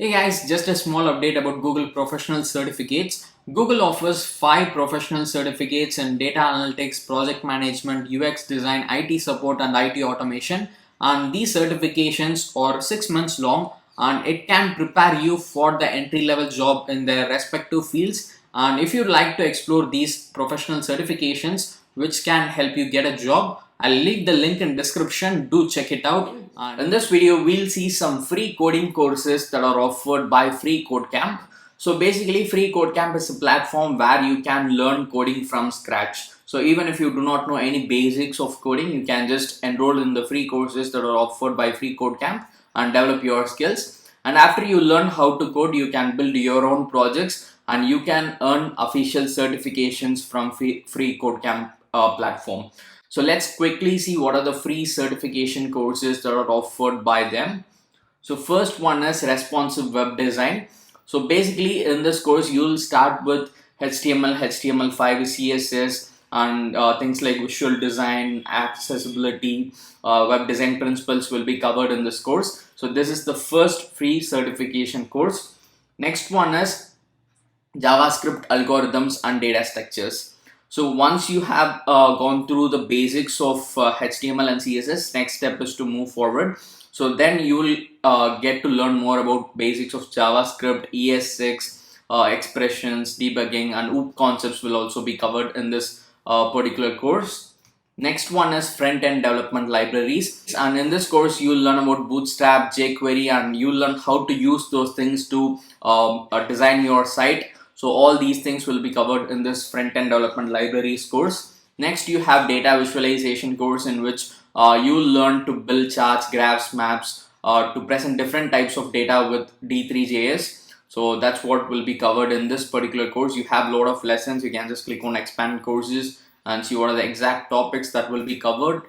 Hey guys, just a small update about Google Professional Certificates. Google offers 5 professional certificates in data analytics, project management, UX design, IT support and IT automation. And these certifications are 6 months long and it can prepare you for the entry level job in their respective fields. And if you'd like to explore these professional certifications which can help you get a job, I'll leave the link in description. Do check it out. And in this video, we'll see some free coding courses that are offered by freeCodeCamp. So basically, freeCodeCamp is a platform where you can learn coding from scratch. So even if you do not know any basics of coding, you can just enroll in the free courses that are offered by freeCodeCamp and develop your skills. And after you learn how to code, you can build your own projects and you can earn official certifications from freeCodeCamp platform. So let's quickly see what are the free certification courses that are offered by them. So first one is responsive web design. So basically in this course you'll start with HTML, HTML5, CSS and things like visual design, accessibility, web design principles will be covered in this course. So this is the first free certification course. Next one is JavaScript algorithms and data structures. So once you have gone through the basics of HTML and CSS, next step is to move forward. So then you will get to learn more about basics of JavaScript, ES6, expressions, debugging and OOP concepts will also be covered in this particular course. Next one is Frontend Development libraries, and in this course you will learn about Bootstrap, jQuery and you will learn how to use those things to design your site. So all these things will be covered in this Frontend Development Libraries course. Next you have Data Visualization course, in which you will learn to build charts, graphs, maps to present different types of data with D3JS. So that's what will be covered in this particular course. You have a lot of lessons. You can just click on expand courses and see what are the exact topics that will be covered.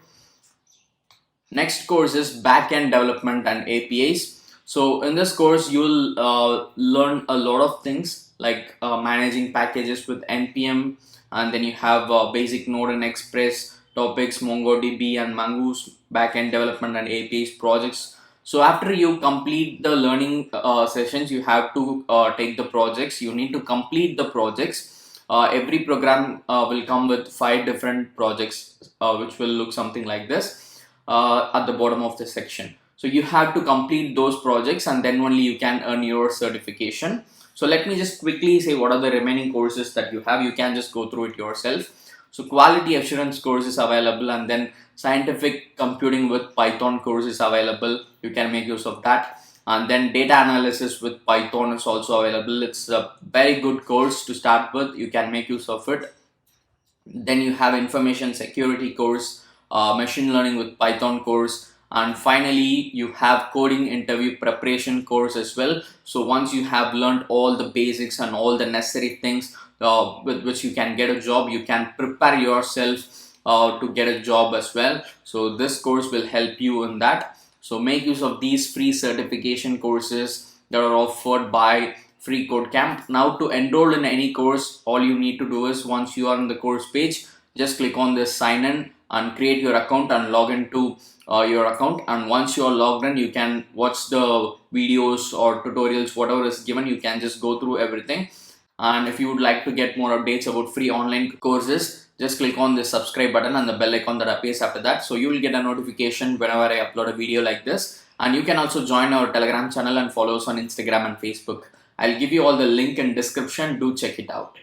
Next course is Backend Development and APIs. So in this course you'll learn a lot of things like managing packages with npm, and then you have basic Node and Express topics, MongoDB and Mongoose, backend development and APIs projects. So after you complete the learning sessions, you have to take the projects. You need to complete the projects. Every program will come with 5 different projects, which will look something like this at the bottom of the section. So you have to complete those projects and then only you can earn your certification. So let me just quickly say what are the remaining courses that you have. You can just go through it yourself. So quality assurance course is available, and then scientific computing with Python course is available. You can make use of that. And then data analysis with Python is also available. It's a very good course to start with. You can make use of it. Then you have information security course, machine learning with Python course, and finally you have coding interview preparation course as well. So once you have learned all the basics and all the necessary things with which you can get a job, you can prepare yourself to get a job as well. So this course will help you in that. So make use of these free certification courses that are offered by freeCodeCamp. Now to enroll in any course, all you need to do is, once you are on the course page, just click on this sign in and create your account and log into your account. And once you are logged in, you can watch the videos or tutorials, whatever is given. You can just go through everything. And if you would like to get more updates about free online courses, just click on the subscribe button and the bell icon that appears after that. So you will get a notification whenever I upload a video like this. And you can also join our Telegram channel and follow us on Instagram and Facebook. I'll give you all the link in description. Do check it out.